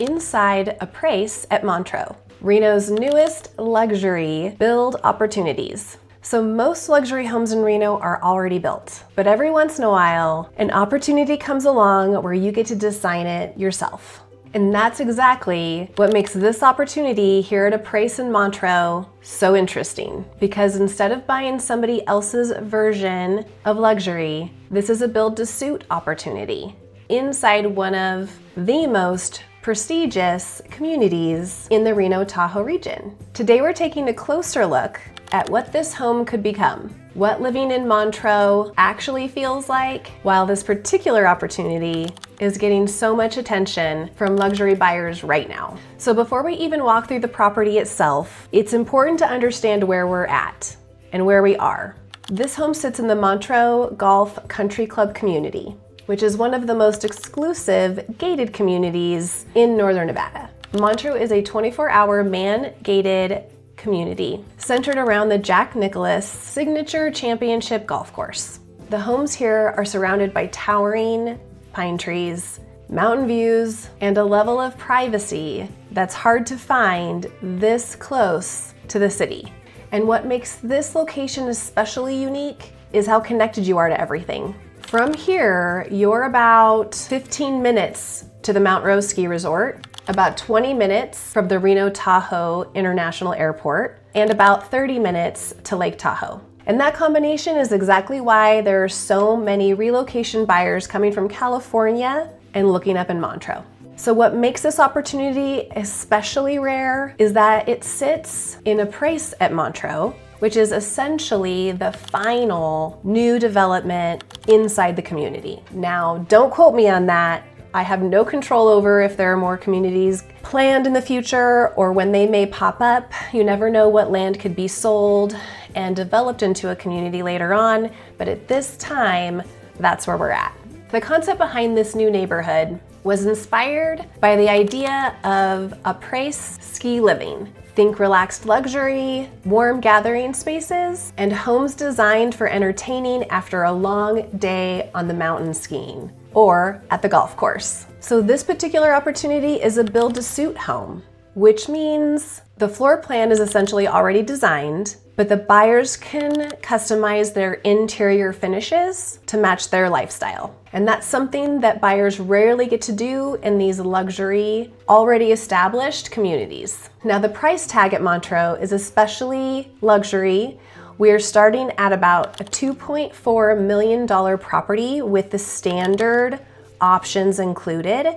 inside Après at Montreux, Reno's newest luxury build opportunities. So most luxury homes in Reno are already built, but every once in a while, an opportunity comes along where you get to design it yourself. And that's exactly what makes this opportunity here at Après in Montreux so interesting. Because instead of buying somebody else's version of luxury, this is a build-to-suit opportunity inside one of the most prestigious communities in the Reno Tahoe region. Today we're taking a closer look at what this home could become, what living in Montreux actually feels like, while this particular opportunity is getting so much attention from luxury buyers right now. So before we even walk through the property itself, it's important to understand where we're at and where we are. This home sits in the Montreux Golf Country Club community, which is one of the most exclusive gated communities in northern Nevada. Montreux is a 24-hour man-gated community centered around the Jack Nicklaus Signature Championship golf course. The homes here are surrounded by towering pine trees, mountain views, and a level of privacy that's hard to find this close to the city. And what makes this location especially unique is how connected you are to everything. From here, you're about 15 minutes to the Mount Rose Ski Resort, about 20 minutes from the Reno Tahoe International Airport, and about 30 minutes to Lake Tahoe. And that combination is exactly why there are so many relocation buyers coming from California and looking up in Montreux. So what makes this opportunity especially rare is that it sits in Après at Montreux, which is essentially the final new development inside the community. Now, don't quote me on that. I have no control over if there are more communities planned in the future or when they may pop up. You never know what land could be sold and developed into a community later on, but at this time, that's where we're at. The concept behind this new neighborhood was inspired by the idea of Après ski living. Think relaxed luxury, warm gathering spaces, and homes designed for entertaining after a long day on the mountain skiing or at the golf course. So this particular opportunity is a build-to-suit home, which means the floor plan is essentially already designed, but the buyers can customize their interior finishes to match their lifestyle. And that's something that buyers rarely get to do in these luxury, already established communities. Now, the price tag at Montreux is especially luxury. We're starting at about a $2.4 million property with the standard options included.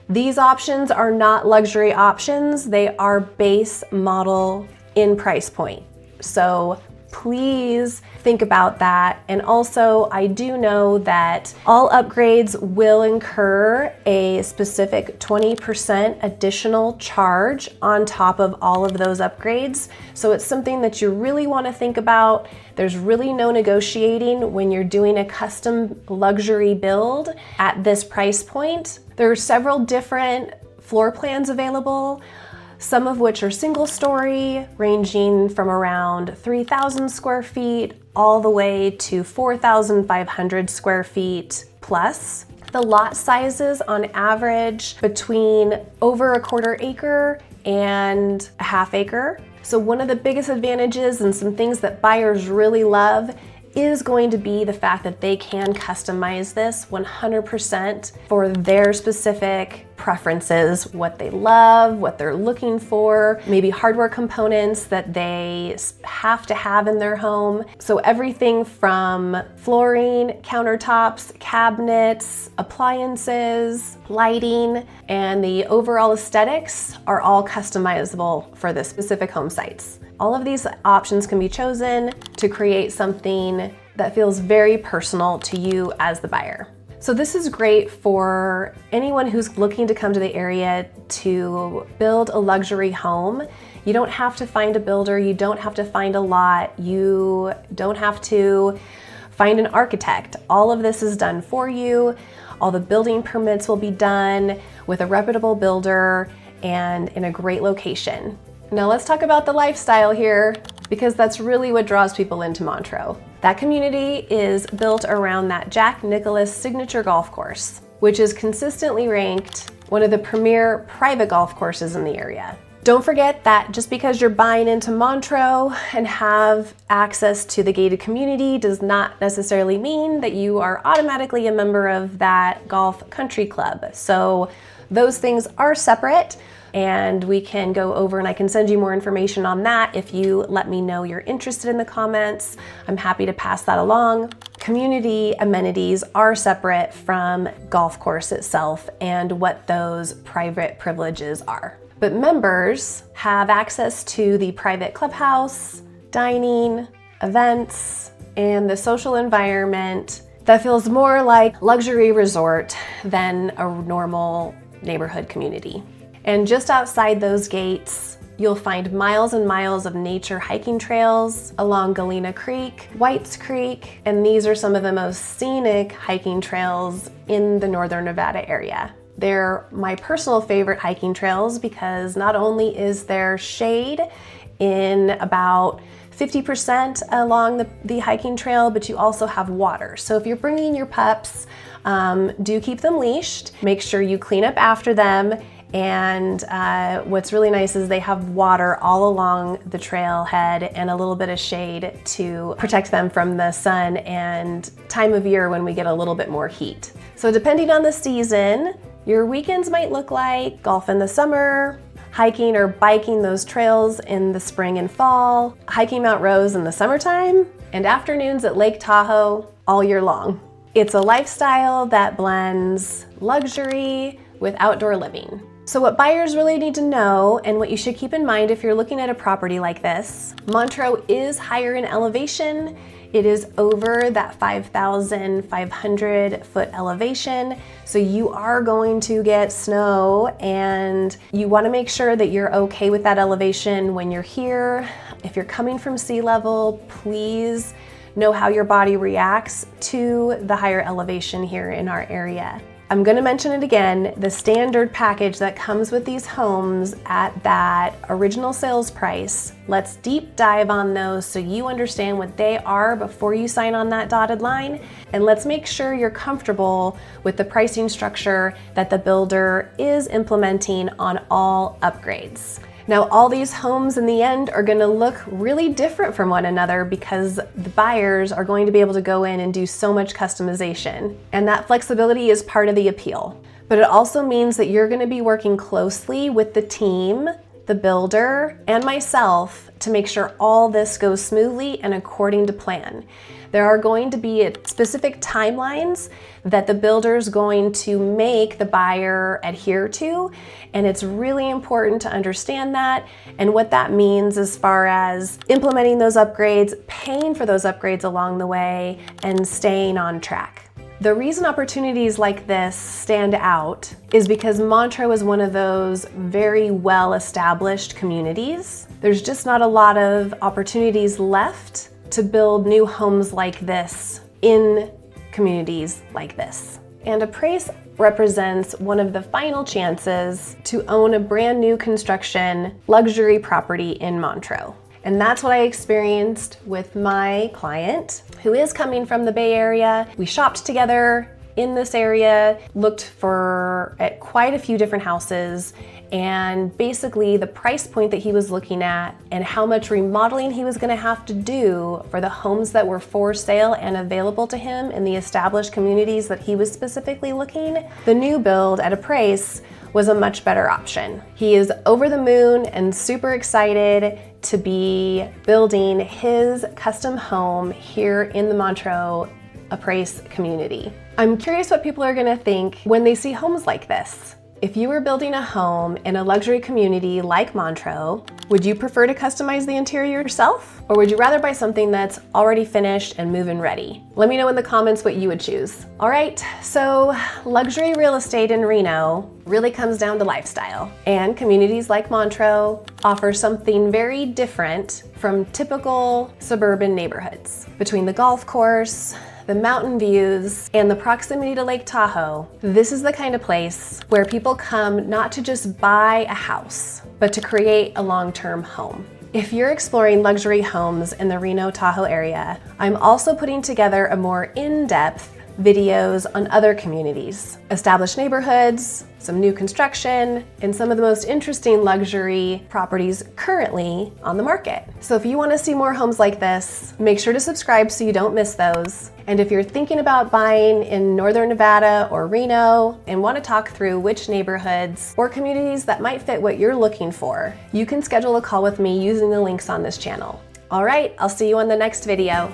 These options are not luxury options, they are base model in price point. So please think about that. And also, I do know that all upgrades will incur a specific 20% additional charge on top of all of those upgrades. So it's something that you really want to think about. There's really no negotiating when you're doing a custom luxury build at this price point. There are several different floor plans available, some of which are single story, ranging from around 3,000 square feet all the way to 4,500 square feet plus. The lot sizes on average between over a quarter acre and a half acre. So one of the biggest advantages and some things that buyers really love is going to be the fact that they can customize this 100% for their specific preferences, what they love, what they're looking for, maybe hardware components that they have to have in their home. So everything from flooring, countertops, cabinets, appliances, lighting, and the overall aesthetics are all customizable for the specific home sites. All of these options can be chosen to create something that feels very personal to you as the buyer. So this is great for anyone who's looking to come to the area to build a luxury home. You don't have to find a builder, you don't have to find a lot, you don't have to find an architect. All of this is done for you. All the building permits will be done with a reputable builder and in a great location. Now let's talk about the lifestyle here, because that's really what draws people into Montreux. That community is built around that Jack Nicklaus Signature golf course, which is consistently ranked one of the premier private golf courses in the area. Don't forget that just because you're buying into Montreux and have access to the gated community does not necessarily mean that you are automatically a member of that golf country club. So those things are separate, and we can go over and I can send you more information on that if you let me know you're interested in the comments. I'm happy to pass that along. Community amenities are separate from golf course itself and what those private privileges are. But members have access to the private clubhouse, dining, events, and the social environment that feels more like luxury resort than a normal neighborhood community. And just outside those gates, you'll find miles and miles of nature hiking trails along Galena Creek, Whites Creek, and these are some of the most scenic hiking trails in the northern Nevada area. They're my personal favorite hiking trails because not only is there shade in about 50% along the hiking trail, but you also have water. So if you're bringing your pups, do keep them leashed. Make sure you clean up after them. And what's really nice is they have water all along the trailhead and a little bit of shade to protect them from the sun and time of year when we get a little bit more heat. So depending on the season, your weekends might look like golf in the summer, hiking or biking those trails in the spring and fall, hiking Mount Rose in the summertime, and afternoons at Lake Tahoe all year long. It's a lifestyle that blends luxury with outdoor living. So what buyers really need to know and what you should keep in mind if you're looking at a property like this, Montreux is higher in elevation. It is over that 5,500 foot elevation. So you are going to get snow and you want to make sure that you're okay with that elevation when you're here. If you're coming from sea level, please know how your body reacts to the higher elevation here in our area. I'm going to mention it again, the standard package that comes with these homes at that original sales price. Let's deep dive on those so you understand what they are before you sign on that dotted line. And let's make sure you're comfortable with the pricing structure that the builder is implementing on all upgrades. Now, all these homes in the end are going to look really different from one another because the buyers are going to be able to go in and do so much customization. And that flexibility is part of the appeal. But it also means that you're going to be working closely with the team, the builder, and myself to make sure all this goes smoothly and according to plan. There are going to be specific timelines that the builder is going to make the buyer adhere to, and it's really important to understand that and what that means as far as implementing those upgrades, paying for those upgrades along the way, and staying on track. The reason opportunities like this stand out is because Montreux is one of those very well-established communities. There's just not a lot of opportunities left to build new homes like this in communities like this. And Après represents one of the final chances to own a brand new construction luxury property in Montreux. And that's what I experienced with my client who is coming from the Bay Area. We shopped together in this area, looked at quite a few different houses, and basically the price point that he was looking at and how much remodeling he was going to have to do for the homes that were for sale and available to him in the established communities that he was specifically looking, the new build at Après was a much better option. He is over the moon and super excited to be building his custom home here in the Montreux Après community. I'm curious what people are going to think when they see homes like this. If you were building a home in a luxury community like Montreux, would you prefer to customize the interior yourself? Or would you rather buy something that's already finished and move-in ready? Let me know in the comments what you would choose. All right, so luxury real estate in Reno really comes down to lifestyle. And communities like Montreux offer something very different from typical suburban neighborhoods. Between the golf course, the mountain views, and the proximity to Lake Tahoe, this is the kind of place where people come not to just buy a house, but to create a long-term home. If you're exploring luxury homes in the Reno Tahoe area, I'm also putting together a more in-depth videos on other communities, established neighborhoods, some new construction, and some of the most interesting luxury properties currently on the market. So if you want to see more homes like this, make sure to subscribe so you don't miss those. And if you're thinking about buying in Northern Nevada or Reno and want to talk through which neighborhoods or communities that might fit what you're looking for, you can schedule a call with me using the links on this channel. All right, I'll see you on the next video.